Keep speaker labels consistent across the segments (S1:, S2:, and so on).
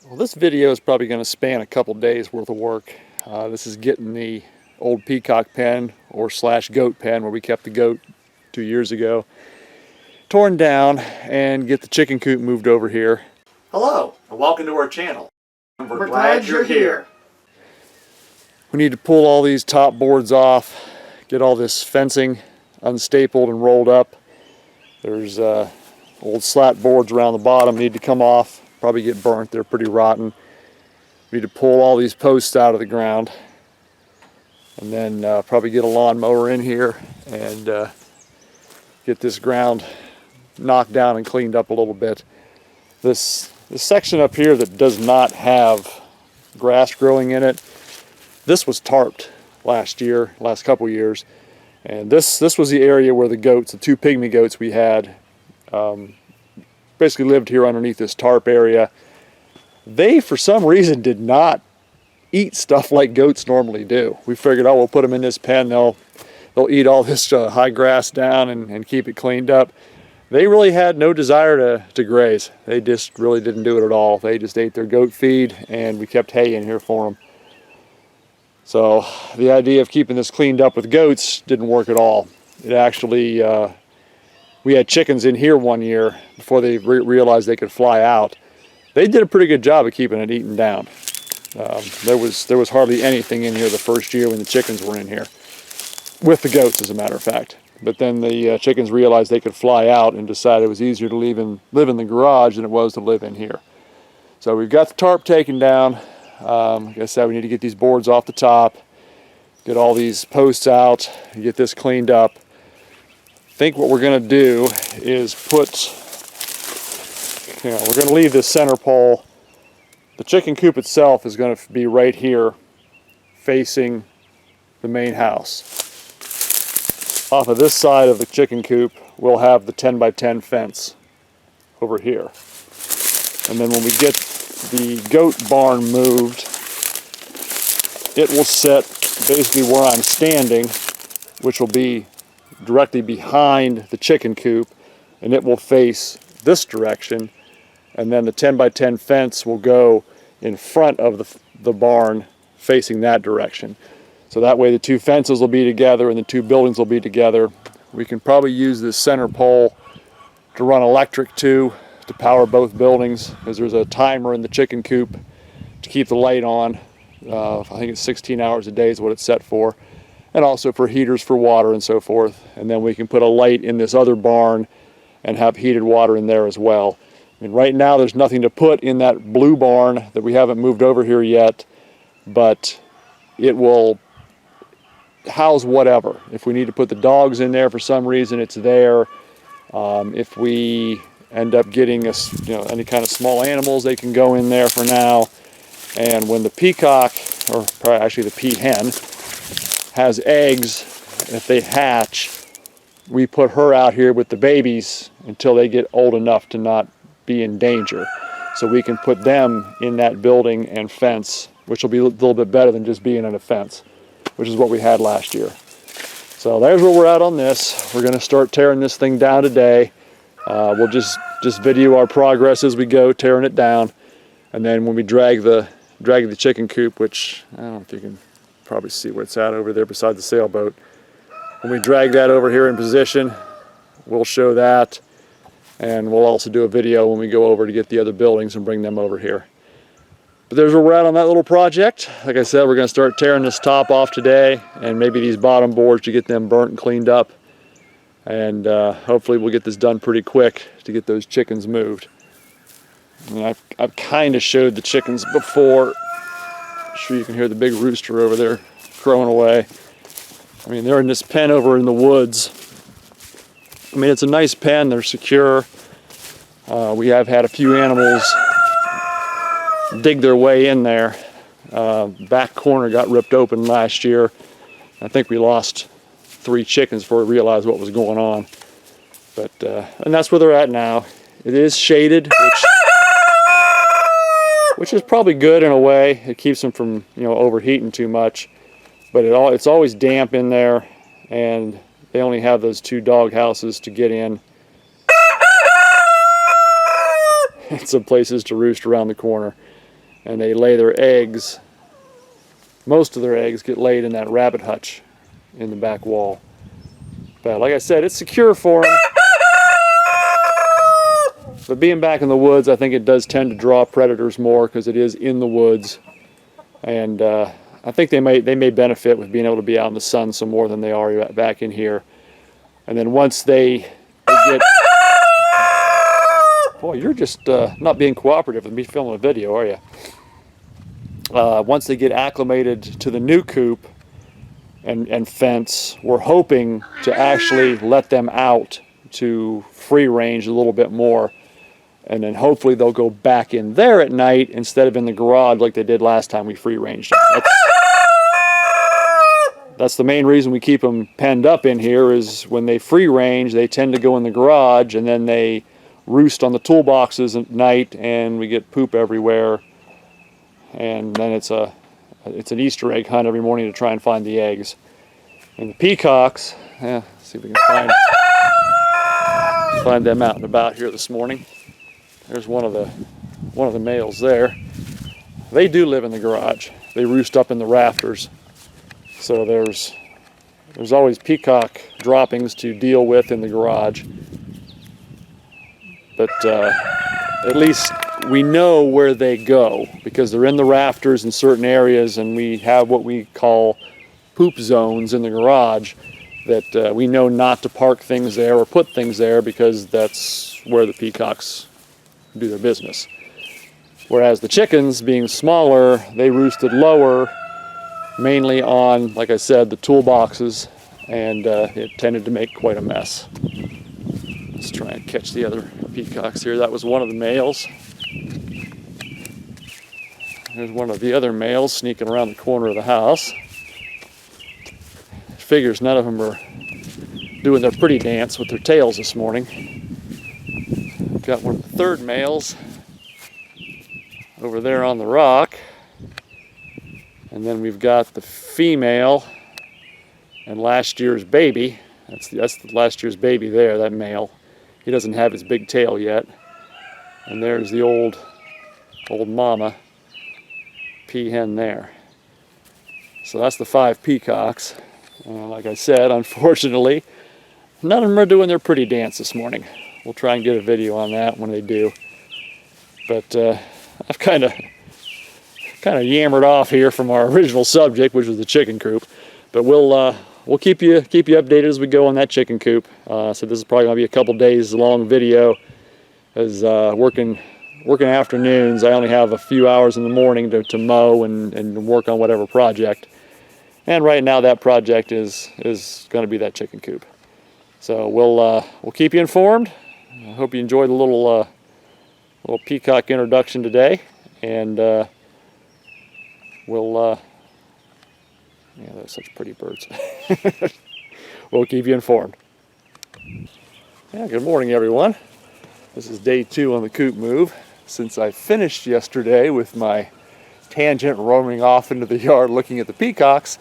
S1: Well, this video is probably going to span a couple days worth of work. This is getting the old peacock pen or slash goat pen where we kept the goat 2 years ago torn down and get the chicken coop moved over here. Hello and welcome to our channel. We're glad you're here. We need to pull all these top boards off, get all this fencing unstapled and rolled up. There's old slat boards around the bottom need to come off, probably get burnt, they're pretty rotten. We need to pull all these posts out of the ground and then probably get a lawnmower in here and get this ground knocked down and cleaned up a little bit. This section up here that does not have grass growing in it, this was tarped last couple years, and this was the area where the goats, the two pygmy goats we had, basically lived here underneath this tarp area. They, for some reason, did not eat stuff like goats normally do. We figured, oh, we'll put them in this pen, they'll eat all this high grass down and keep it cleaned up. They really had no desire to graze. They just really didn't do it at all. They just ate their goat feed, and we kept hay in here for them. So the idea of keeping this cleaned up with goats didn't work at all. It actually, we had chickens in here one year before they realized they could fly out. They did a pretty good job of keeping it eaten down. There was hardly anything in here the first year when the chickens were in here, with the goats as a matter of fact. But then the chickens realized they could fly out and decided it was easier to live in the garage than it was to live in here. So we've got the tarp taken down. Like I said, we need to get these boards off the top, get all these posts out, and get this cleaned up. I think what we're going to do is we're going to leave this center pole. The chicken coop itself is going to be right here facing the main house. Off of this side of the chicken coop, we'll have the 10 by 10 fence over here. And then when we get the goat barn moved, it will sit basically where I'm standing, which will be directly behind the chicken coop, and it will face this direction. And then the 10 by 10 fence will go in front of the barn facing that direction. So that way the two fences will be together and the two buildings will be together. We can probably use this center pole to run electric to power both buildings, because there's a timer in the chicken coop to keep the light on. I think it's 16 hours a day is what it's set for. And also for heaters for water and so forth. And then we can put a light in this other barn and have heated water in there as well. I mean, right now there's nothing to put in that blue barn that we haven't moved over here yet, but it will house whatever. If we need to put the dogs in there for some reason, it's there. If we end up getting any kind of small animals, they can go in there for now. And when the peacock, or probably actually the peahen, has eggs, if they hatch, we put her out here with the babies until they get old enough to not be in danger. So we can put them in that building and fence, which will be a little bit better than just being in a fence, which is what we had last year. So there's where we're at on this. We're going to start tearing this thing down today. We'll just video our progress as we go, tearing it down. And then when we drag the chicken coop, which I don't know if you can probably see where it's at over there beside the sailboat. When we drag that over here in position, we'll show that. And we'll also do a video when we go over to get the other buildings and bring them over here. But there's where we're at on that little project. Like I said, we're going to start tearing this top off today, and maybe these bottom boards to get them burnt and cleaned up. And hopefully we'll get this done pretty quick to get those chickens moved. I mean, I've kind of showed the chickens before. I'm sure you can hear the big rooster over there crowing away. I mean, they're in this pen over in the woods. I mean, it's a nice pen, they're secure. We have had a few animals dig their way in there. Back corner got ripped open last year. I think we lost 3 chickens before we realized what was going on. But and that's where they're at now. It is shaded, which is probably good in a way. It keeps them from overheating too much. But it's always damp in there, and they only have those 2 dog houses to get in. And some places to roost around the corner. and they lay their eggs. Most of their eggs get laid in that rabbit hutch in the back wall. But like I said, it's secure for them. But being back in the woods, I think it does tend to draw predators more because it is in the woods. And I think they may benefit with being able to be out in the sun some more than they are back in here. And then once they get... Boy, you're just not being cooperative with me filming a video, are you? Once they get acclimated to the new coop and fence, we're hoping to actually let them out to free range a little bit more. And then hopefully they'll go back in there at night instead of in the garage like they did last time we free ranged them. That's the main reason we keep them penned up in here, is when they free range, they tend to go in the garage and then they roost on the toolboxes at night and we get poop everywhere. And then it's an Easter egg hunt every morning to try and find the eggs. And the peacocks, let's see if we can find them out and about here this morning. There's one of the males there. They do live in the garage. They roost up in the rafters. So there's always peacock droppings to deal with in the garage. But at least we know where they go because they're in the rafters in certain areas, and we have what we call poop zones in the garage that we know not to park things there or put things there because that's where the peacocks do their business. Whereas the chickens, being smaller, they roosted lower, mainly on, like I said, the toolboxes, and it tended to make quite a mess. Let's try and catch the other peacocks here. That was one of the males. There's one of the other males sneaking around the corner of the house. Figures none of them are doing their pretty dance with their tails this morning. Got one of the third males over there on the rock. And then we've got the female and last year's baby. That's the last year's baby there, that male. He doesn't have his big tail yet. And there's the old mama peahen there. So that's the 5 peacocks. Like I said, unfortunately, none of them are doing their pretty dance this morning. We'll try and get a video on that when they do. But I've kind of yammered off here from our original subject, which was the chicken coop. But we'll keep you updated as we go on that chicken coop. So this is probably going to be a couple days long video, as working afternoons. I only have a few hours in the morning to mow and work on whatever project. And right now that project is going to be that chicken coop. So we'll keep you informed. I hope you enjoyed the little peacock introduction today, and yeah, they're such pretty birds. We'll keep you informed. Yeah, good morning, everyone. This is day 2 on the coop move. Since I finished yesterday with my tangent roaming off into the yard looking at the peacocks,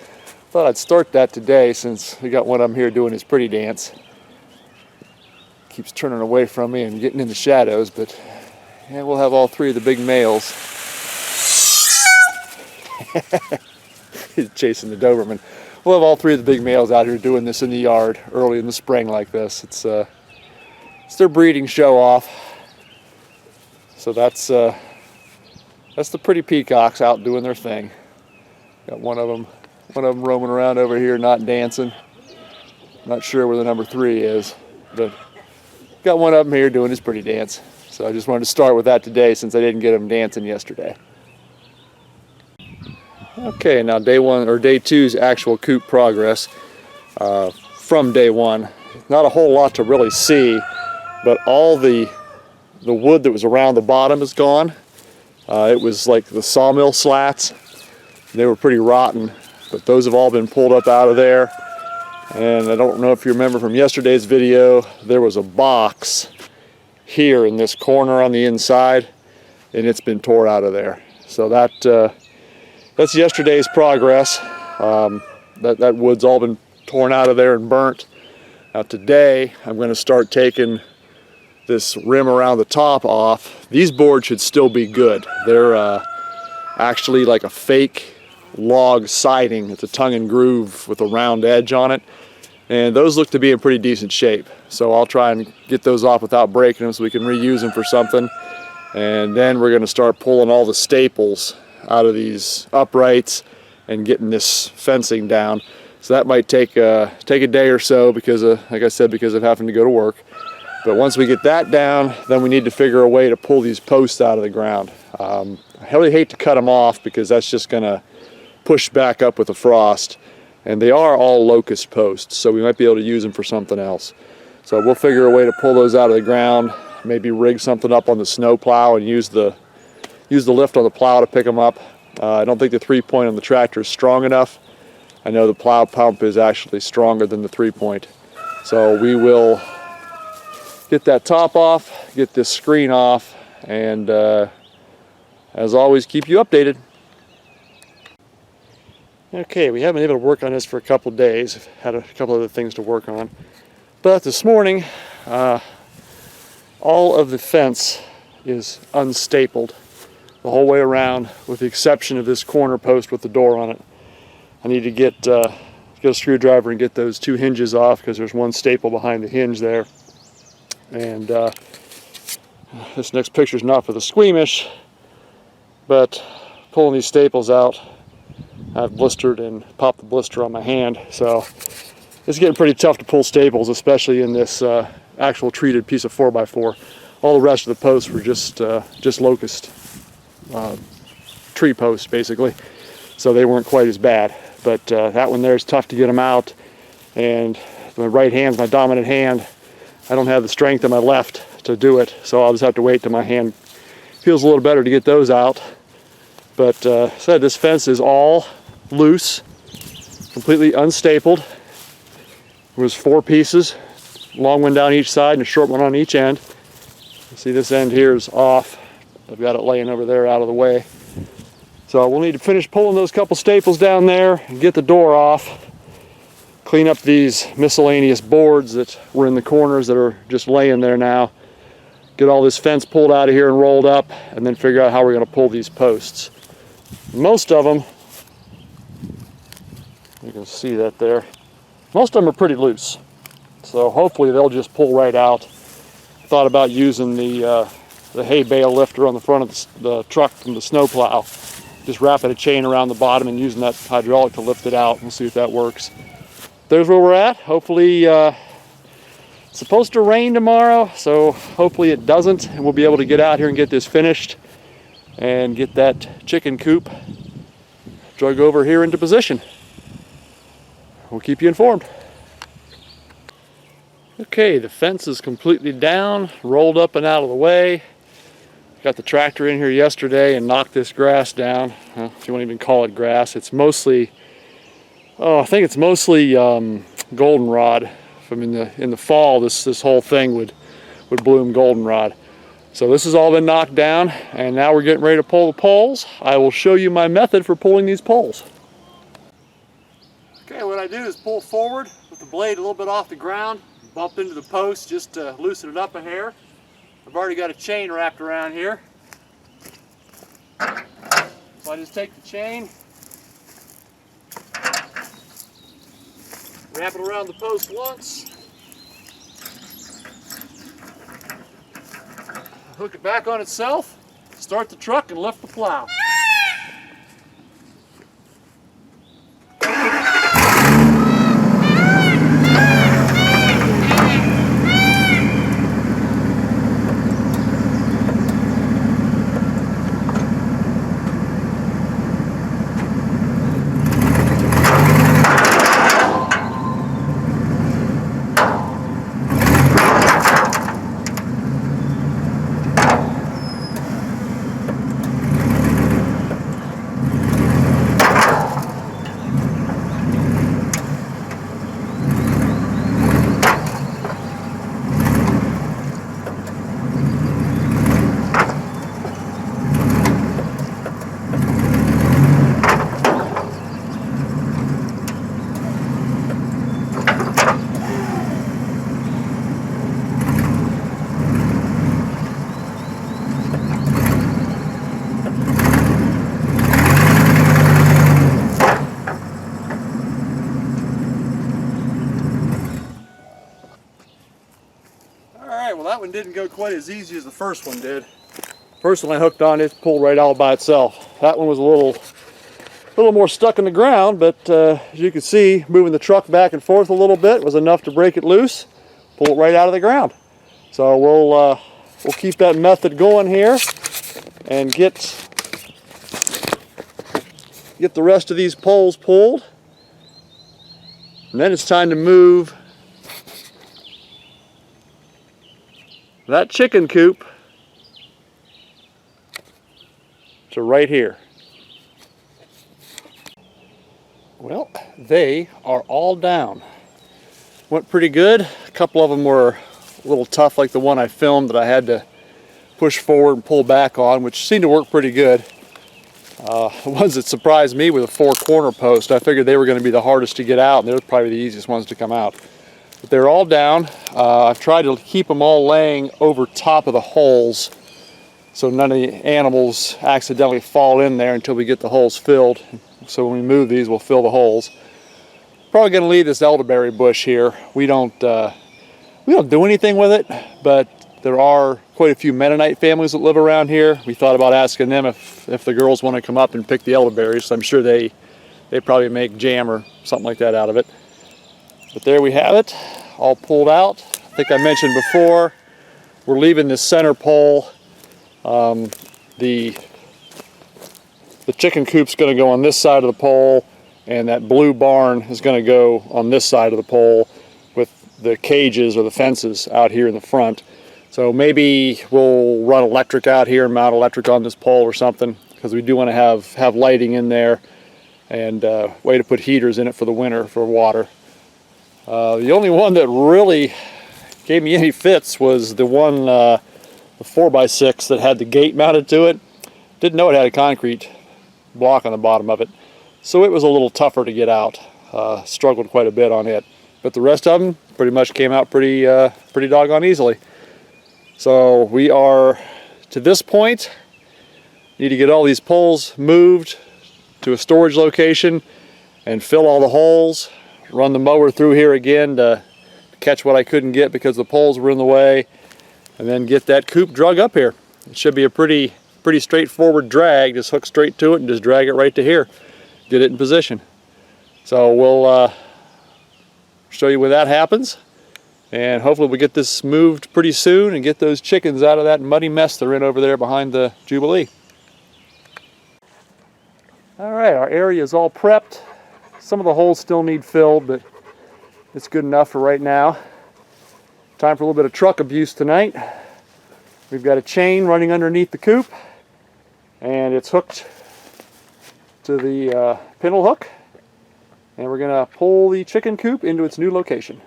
S1: thought I'd start that today since we got one of them here doing his pretty dance. Keeps turning away from me and getting in the shadows, but yeah, we'll have all 3 of the big males. He's chasing the Doberman. We'll have all 3 of the big males out here doing this in the yard early in the spring like this. It's their breeding show off. So that's the pretty peacocks out doing their thing. Got one of them roaming around over here, not dancing. Not sure where the number 3 is, but got one of them here doing his pretty dance. So I just wanted to start with that today since I didn't get him dancing yesterday. Okay, now day 2's actual coop progress from day 1. Not a whole lot to really see, but all the wood that was around the bottom is gone. It was like the sawmill slats. They were pretty rotten, but those have all been pulled up out of there. And I don't know if you remember from yesterday's video, there was a box here in this corner on the inside, and it's been tore out of there. So that's yesterday's progress. That wood's all been torn out of there and burnt. Now today, I'm going to start taking this rim around the top off. These boards should still be good. They're actually like a fake log siding. It's a tongue and groove with a round edge on it, and those look to be in pretty decent shape. So I'll try and get those off without breaking them so we can reuse them for something. And then we're going to start pulling all the staples out of these uprights and getting this fencing down. So that might take a day or so because like I said, because of having to go to work. But once we get that down, then we need to figure a way to pull these posts out of the ground. I really hate to cut them off because that's just going to push back up with the frost. And they are all locust posts, so we might be able to use them for something else. So we'll figure a way to pull those out of the ground, maybe rig something up on the snow plow and use the lift on the plow to pick them up. I don't think the 3-point on the tractor is strong enough. I know the plow pump is actually stronger than the 3-point. So we will get that top off, get this screen off, and as always, keep you updated. Okay, we haven't been able to work on this for a couple days. I've had a couple other things to work on. But this morning, all of the fence is unstapled the whole way around, with the exception of this corner post with the door on it. I need to get a screwdriver and get those 2 hinges off because there's one staple behind the hinge there. And this next picture is not for the squeamish, but pulling these staples out, I've blistered and popped the blister on my hand. So it's getting pretty tough to pull staples, especially in this actual treated piece of 4x4. All the rest of the posts were just locust tree posts, basically. So they weren't quite as bad. But that one there is tough to get them out. And my right hand's my dominant hand. I don't have the strength in my left to do it. So I'll just have to wait till my hand feels a little better to get those out. But said this fence is all loose, completely unstapled. There was 4 pieces, long one down each side and a short one on each end. You see this end here is off. I've got it laying over there out of the way. So we'll need to finish pulling those couple staples down there and get the door off. Clean up these miscellaneous boards that were in the corners that are just laying there now. Get all this fence pulled out of here and rolled up, and then figure out how we're going to pull these posts. Most of them, you can see that there, most of them are pretty loose. So hopefully they'll just pull right out. Thought about using the hay bale lifter on the front of the truck from the snow plow. Just wrapping a chain around the bottom and using that hydraulic to lift it out. We'll see if that works. There's where we're at. Hopefully, it's supposed to rain tomorrow, so hopefully it doesn't, and we'll be able to get out here and get this finished and get that chicken coop drug over here into position. We'll keep you informed. Okay, the fence is completely down, rolled up and out of the way. Got the tractor in here yesterday and knocked this grass down. If you want to even call it grass, it's mostly, I think it's mostly goldenrod. From in the fall, this whole thing would bloom goldenrod. So this has all been knocked down, and now we're getting ready to pull the poles. I will show you my method for pulling these poles. Okay, what I do is pull forward with the blade a little bit off the ground, bump into the post just to loosen it up a hair. I've already got a chain wrapped around here. So I just take the chain, wrap it around the post once, hook it back on itself, start the truck, and lift the plow. that one didn't go quite as easy as the first one did. First one I hooked on, it pulled right out by itself. That one was a little more stuck in the ground, but as you can see, moving the truck back and forth a little bit was enough to break it loose, pull it right out of the ground. So we'll keep that method going here and get the rest of these poles pulled. And then it's time to move that chicken coop to right here. Well, they are all down. Went pretty good. A couple of them were a little tough, like the one I filmed that I had to push forward and pull back on, which seemed to work pretty good. The ones that surprised me were the 4 corner posts. I figured they were going to be the hardest to get out, and they're probably the easiest ones to come out. But they're all down. I've tried to keep them all laying over top of the holes so none of the animals accidentally fall in there until we get the holes filled. So when we move these, we'll fill the holes. Probably going to leave this elderberry bush here. We don't do anything with it, but there are quite a few Mennonite families that live around here. We thought about asking them if the girls want to come up and pick the elderberries. I'm sure they probably make jam or something like that out of it. But there we have it, all pulled out. I think I mentioned before, we're leaving this center pole. The chicken coop's going to go on this side of the pole, and that blue barn is going to go on this side of the pole with the cages or the fences out here in the front. So maybe we'll run electric out here and mount electric on this pole or something, because we do want to have lighting in there and a way to put heaters in it for the winter for water. The only one that really gave me any fits was the one, the 4x6 that had the gate mounted to it. Didn't know it had a concrete block on the bottom of it, so it was a little tougher to get out. Struggled quite a bit on it, but the rest of them pretty much came out pretty doggone easily. So we are to this point, need to get all these poles moved to a storage location and fill all the holes, run the mower through here again to catch what I couldn't get because the poles were in the way, and then get that coop drug up here. It should be a pretty straightforward drag. Just hook straight to it and just drag it right to here, get it in position. So we'll show you when that happens, and hopefully we'll get this moved pretty soon and get those chickens out of that muddy mess they're in over there behind the Jubilee. All right, our area is all prepped. Some of the holes still need filled, but it's good enough for right now. Time for a little bit of truck abuse tonight. We've got a chain running underneath the coop, and it's hooked to the pintle hook, and we're going to pull the chicken coop into its new location.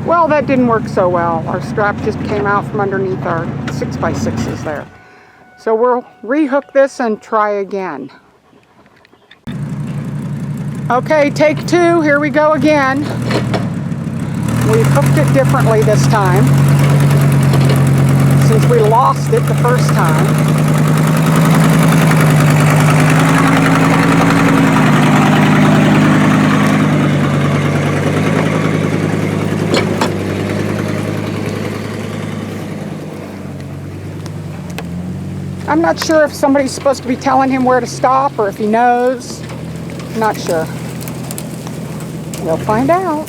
S2: Well, that didn't work so well. Our strap just came out from underneath our 6x6s there. So we'll rehook this and try again. Okay, take 2, here we go again. We've hooked it differently this time, since we lost it the first time. I'm not sure if somebody's supposed to be telling him where to stop or if he knows. Not sure. We'll find out.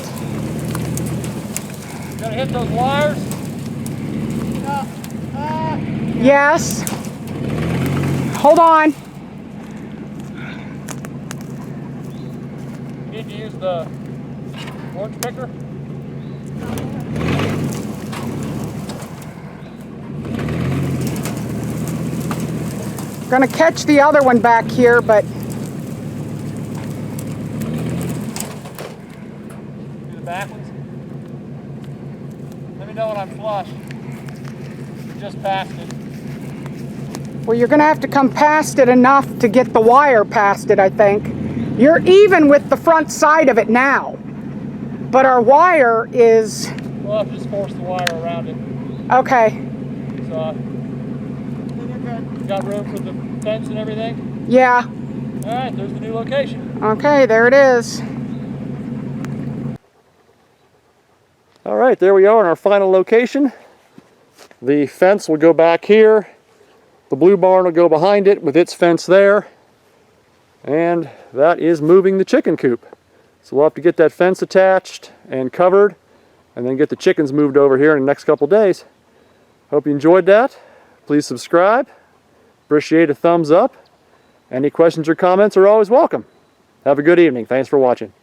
S1: Gotta hit those wires?
S2: Yes. Hold on.
S1: You need to use the orange picker?
S2: Gonna catch the other one back here, but
S1: Do the back ones? Let me know when I'm flush. Just past it.
S2: well, you're gonna have to come past it enough to get the wire past it, I think. You're even with the front side of it now. but our wire is...
S1: We'll have to just force the wire around it.
S2: Okay.
S1: So, you got room for the fence and everything?
S2: Yeah.
S1: All right, there's the new location.
S2: Okay, there it is.
S1: All right, there we are in our final location. The fence will go back here. The blue barn will go behind it with its fence there. And that is moving the chicken coop. So we'll have to get that fence attached and covered, and then get the chickens moved over here in the next couple days. Hope you enjoyed that. Please subscribe. Appreciate a thumbs up. Any questions or comments are always welcome. Have a good evening. Thanks for watching.